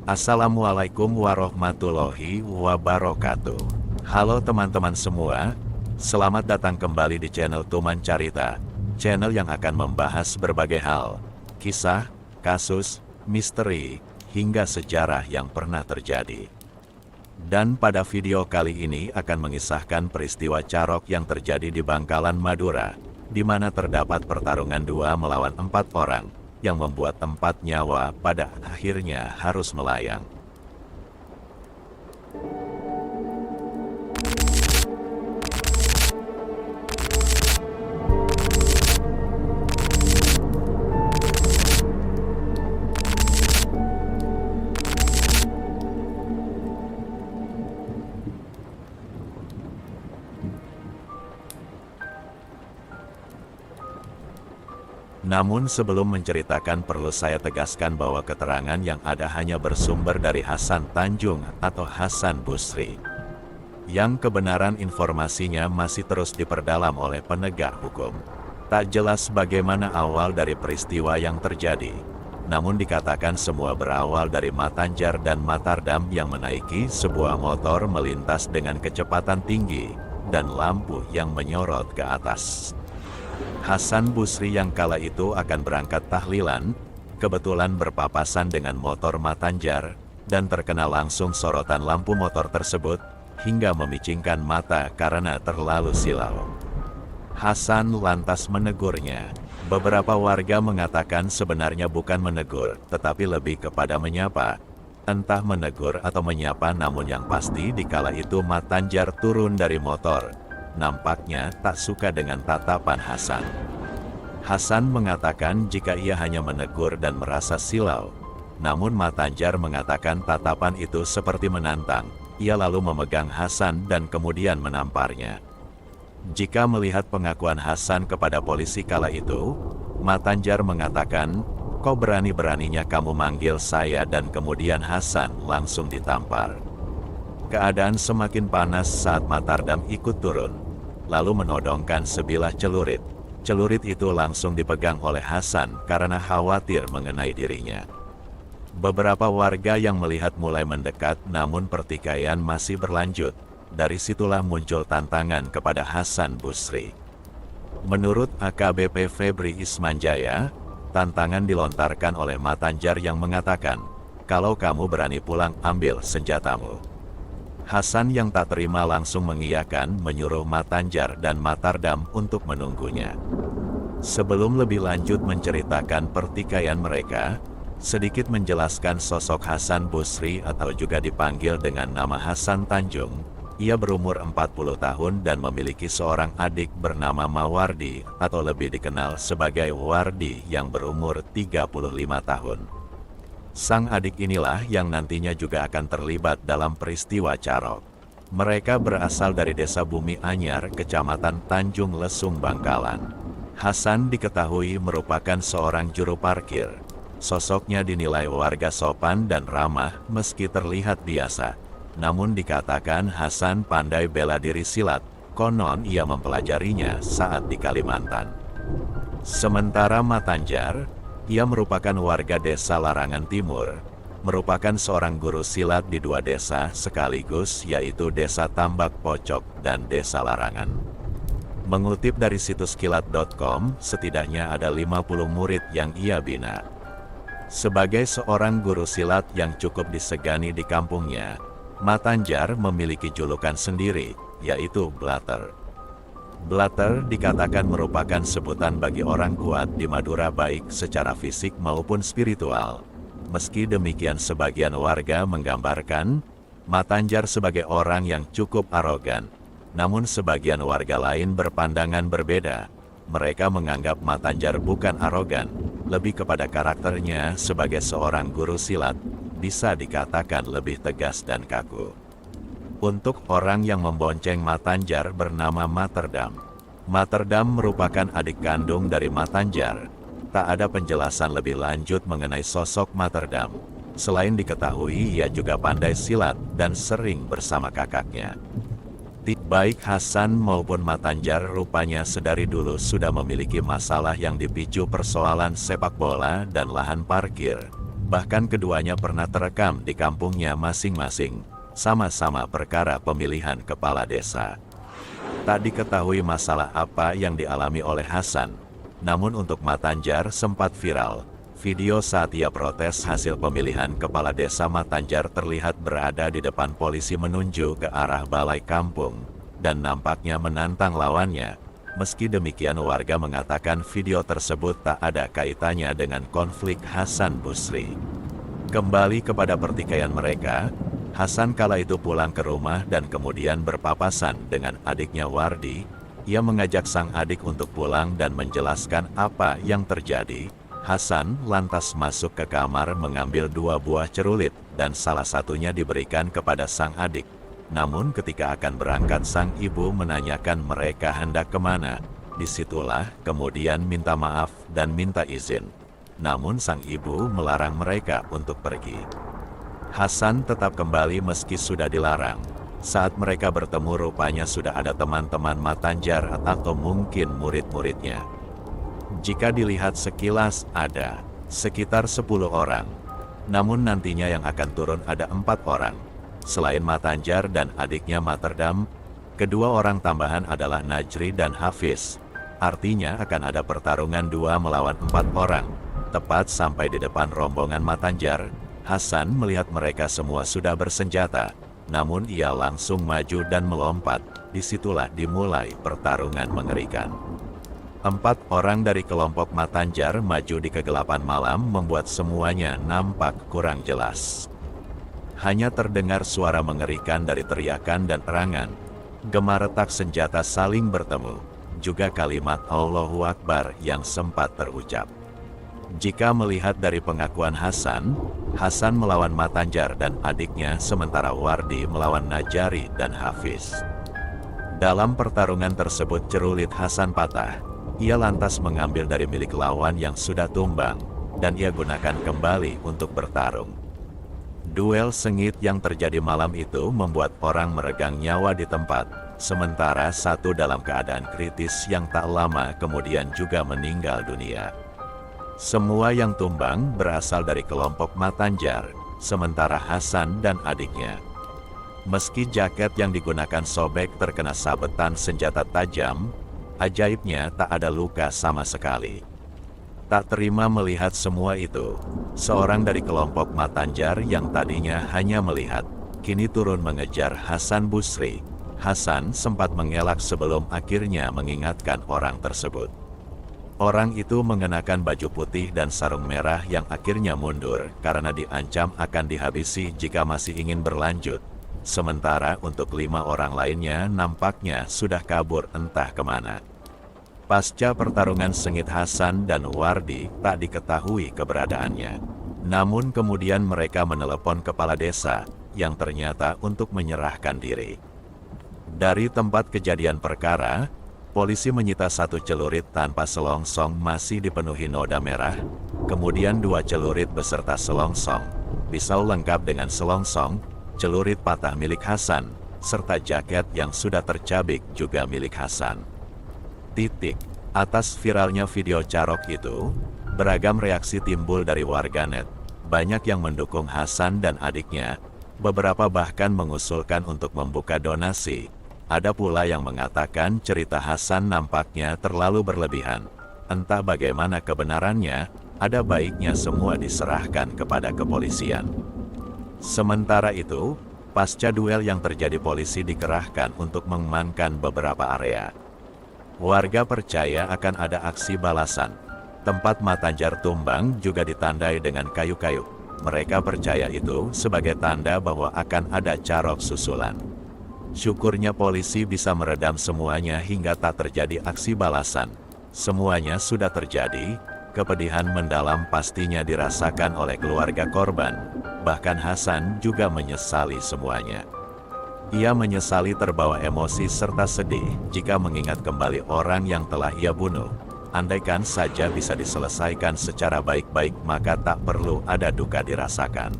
Assalamualaikum warahmatullahi wabarakatuh. Halo teman-teman semua, selamat datang kembali di channel Tuman Carita, channel yang akan membahas berbagai hal, kisah, kasus, misteri, hingga sejarah yang pernah terjadi. Dan pada video kali ini akan mengisahkan peristiwa carok yang terjadi di Bangkalan, Madura, di mana terdapat pertarungan 2 melawan 4 orang, yang membuat 4 nyawa pada akhirnya harus melayang. Namun sebelum menceritakan perlu saya tegaskan bahwa keterangan yang ada hanya bersumber dari Hasan Tanjung atau Hasan Busri. Yang kebenaran informasinya masih terus diperdalam oleh penegak hukum. Tak jelas bagaimana awal dari peristiwa yang terjadi. Namun dikatakan semua berawal dari Matanjar dan Matardam yang menaiki sebuah motor melintas dengan kecepatan tinggi dan lampu yang menyorot ke atas. Hasan Busri yang kala itu akan berangkat tahlilan, kebetulan berpapasan dengan motor Matanjar, dan terkena langsung sorotan lampu motor tersebut, hingga memicingkan mata karena terlalu silau. Hasan lantas menegurnya. Beberapa warga mengatakan sebenarnya bukan menegur, tetapi lebih kepada menyapa. Entah menegur atau menyapa, namun yang pasti dikala itu Matanjar turun dari motor. Nampaknya tak suka dengan tatapan Hasan. Hasan mengatakan jika ia hanya menegur dan merasa silau. Namun Matanjar mengatakan tatapan itu seperti menantang. Ia lalu memegang Hasan dan kemudian menamparnya. Jika melihat pengakuan Hasan kepada polisi kala itu, Matanjar mengatakan, "Kok berani-beraninya kamu manggil saya?" dan kemudian Hasan langsung ditampar. Keadaan semakin panas saat Matardam ikut turun, lalu menodongkan sebilah celurit. Celurit itu langsung dipegang oleh Hasan karena khawatir mengenai dirinya. Beberapa warga yang melihat mulai mendekat, namun pertikaian masih berlanjut. Dari situlah muncul tantangan kepada Hasan Busri. Menurut AKBP Febri Ismanjaya, tantangan dilontarkan oleh Matanjar yang mengatakan, "Kalau kamu berani pulang, ambil senjatamu." Hasan yang tak terima langsung mengiyakan, menyuruh Matanjar dan Matardam untuk menunggunya. Sebelum lebih lanjut menceritakan pertikaian mereka, sedikit menjelaskan sosok Hasan Busri atau juga dipanggil dengan nama Hasan Tanjung. Ia berumur 40 tahun dan memiliki seorang adik bernama Mawardi atau lebih dikenal sebagai Wardi yang berumur 35 tahun. Sang adik inilah yang nantinya juga akan terlibat dalam peristiwa carok. Mereka berasal dari desa Bumi Anyar, kecamatan Tanjung Lesung, Bangkalan. Hasan diketahui merupakan seorang juru parkir. Sosoknya dinilai warga sopan dan ramah meski terlihat biasa. Namun dikatakan Hasan pandai bela diri silat, konon ia mempelajarinya saat di Kalimantan. Sementara Matanjar, ia merupakan warga desa Larangan Timur, merupakan seorang guru silat di 2 desa sekaligus, yaitu desa Tambak Pocok dan desa Larangan. Mengutip dari situs kilat.com, setidaknya ada 50 murid yang ia bina. Sebagai seorang guru silat yang cukup disegani di kampungnya, Matanjar memiliki julukan sendiri, yaitu Blatter. Blatter dikatakan merupakan sebutan bagi orang kuat di Madura baik secara fisik maupun spiritual. Meski demikian sebagian warga menggambarkan Matanjar sebagai orang yang cukup arogan. Namun sebagian warga lain berpandangan berbeda. Mereka menganggap Matanjar bukan arogan, lebih kepada karakternya sebagai seorang guru silat, bisa dikatakan lebih tegas dan kaku. Untuk orang yang membonceng Matanjar bernama Matardam. Matardam merupakan adik kandung dari Matanjar. Tak ada penjelasan lebih lanjut mengenai sosok Matardam. Selain diketahui ia juga pandai silat dan sering bersama kakaknya. Baik Hasan maupun Matanjar rupanya sedari dulu sudah memiliki masalah yang dipicu persoalan sepak bola dan lahan parkir. Bahkan keduanya pernah terekam di kampungnya masing-masing, sama-sama perkara pemilihan kepala desa. Tak diketahui masalah apa yang dialami oleh Hasan, namun untuk Matanjar sempat viral. Video saat ia protes hasil pemilihan kepala desa Matanjar terlihat berada di depan polisi menuju ke arah balai kampung, dan nampaknya menantang lawannya. Meski demikian, warga mengatakan video tersebut tak ada kaitannya dengan konflik Hasan Busri. Kembali kepada pertikaian mereka, Hasan kala itu pulang ke rumah dan kemudian berpapasan dengan adiknya Wardi. Ia mengajak sang adik untuk pulang dan menjelaskan apa yang terjadi. Hasan lantas masuk ke kamar mengambil 2 buah celurit dan salah satunya diberikan kepada sang adik. Namun ketika akan berangkat, sang ibu menanyakan mereka hendak kemana. Disitulah kemudian minta maaf dan minta izin. Namun sang ibu melarang mereka untuk pergi. Hasan tetap kembali meski sudah dilarang. Saat mereka bertemu, rupanya sudah ada teman-teman Matanjar atau mungkin murid-muridnya. Jika dilihat sekilas ada sekitar 10 orang. Namun nantinya yang akan turun ada 4 orang. Selain Matanjar dan adiknya Materdam, kedua orang tambahan adalah Najri dan Hafiz. Artinya akan ada pertarungan 2 melawan 4 orang. Tepat sampai di depan rombongan Matanjar, Hasan melihat mereka semua sudah bersenjata, namun ia langsung maju dan melompat. Disitulah dimulai pertarungan mengerikan. 4 orang dari kelompok Matanjar maju di kegelapan malam membuat semuanya nampak kurang jelas. Hanya terdengar suara mengerikan dari teriakan dan erangan. Gema retak senjata saling bertemu, juga kalimat Allahu Akbar yang sempat terucap. Jika melihat dari pengakuan Hasan, Hasan melawan Matanjar dan adiknya, sementara Wardi melawan Najari dan Hafiz. Dalam pertarungan tersebut celurit Hasan patah. Ia lantas mengambil dari milik lawan yang sudah tumbang, dan ia gunakan kembali untuk bertarung. Duel sengit yang terjadi malam itu membuat orang meregang nyawa di tempat, sementara satu dalam keadaan kritis yang tak lama kemudian juga meninggal dunia. Semua yang tumbang berasal dari kelompok Matanjar, sementara Hasan dan adiknya. Meski jaket yang digunakan sobek terkena sabetan senjata tajam, ajaibnya tak ada luka sama sekali. Tak terima melihat semua itu, seorang dari kelompok Matanjar yang tadinya hanya melihat, kini turun mengejar Hasan Busri. Hasan sempat mengelak sebelum akhirnya mengingatkan orang tersebut. Orang itu mengenakan baju putih dan sarung merah yang akhirnya mundur karena diancam akan dihabisi jika masih ingin berlanjut. Sementara untuk 5 orang lainnya nampaknya sudah kabur entah kemana. Pasca pertarungan sengit, Hasan dan Wardi tak diketahui keberadaannya. Namun kemudian mereka menelepon kepala desa yang ternyata untuk menyerahkan diri. Dari tempat kejadian perkara, polisi menyita 1 celurit tanpa selongsong masih dipenuhi noda merah, kemudian 2 celurit beserta selongsong, pisau lengkap dengan selongsong, celurit patah milik Hasan, serta jaket yang sudah tercabik juga milik Hasan. Atas viralnya video carok itu, beragam reaksi timbul dari warganet. Banyak yang mendukung Hasan dan adiknya, beberapa bahkan mengusulkan untuk membuka donasi. Ada pula yang mengatakan cerita Hasan nampaknya terlalu berlebihan. Entah bagaimana kebenarannya, ada baiknya semua diserahkan kepada kepolisian. Sementara itu, pasca duel yang terjadi, polisi dikerahkan untuk mengamankan beberapa area. Warga percaya akan ada aksi balasan. Tempat Matanjar tumbang juga ditandai dengan kayu-kayu. Mereka percaya itu sebagai tanda bahwa akan ada carok susulan. Syukurnya polisi bisa meredam semuanya hingga tak terjadi aksi balasan. Semuanya sudah terjadi, kepedihan mendalam pastinya dirasakan oleh keluarga korban. Bahkan Hasan juga menyesali semuanya. Ia menyesali terbawa emosi serta sedih jika mengingat kembali orang yang telah ia bunuh. Andaikan saja bisa diselesaikan secara baik-baik, maka tak perlu ada duka dirasakan.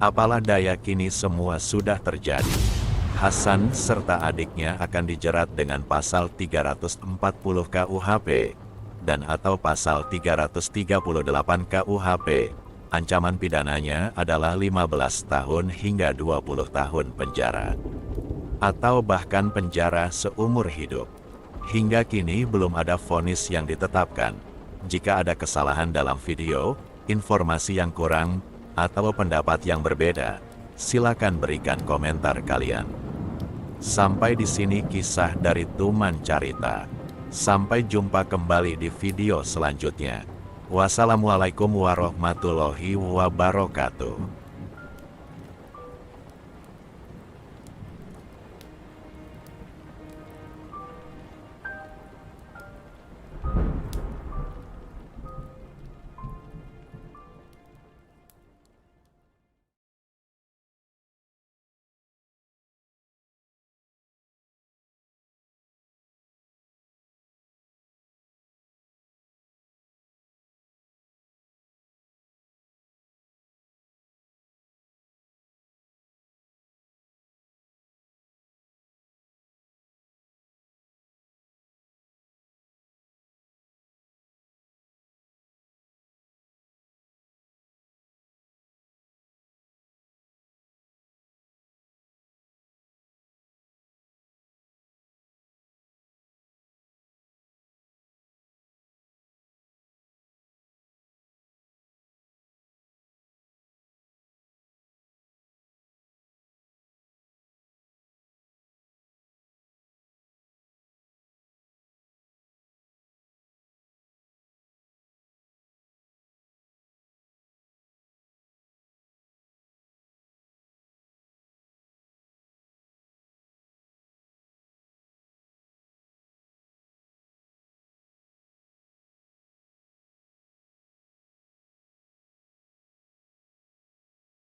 Apalah daya, kini semua sudah terjadi. Hasan serta adiknya akan dijerat dengan pasal 340 KUHP dan atau pasal 338 KUHP Ancaman pidananya adalah 15 tahun hingga 20 tahun penjara. Atau bahkan penjara seumur hidup. Hingga kini belum ada vonis yang ditetapkan. Jika ada kesalahan dalam video, informasi yang kurang, atau pendapat yang berbeda, silakan berikan komentar kalian. Sampai di sini kisah dari Tuman Carita. Sampai jumpa kembali di video selanjutnya. Wassalamualaikum warahmatullahi wabarakatuh.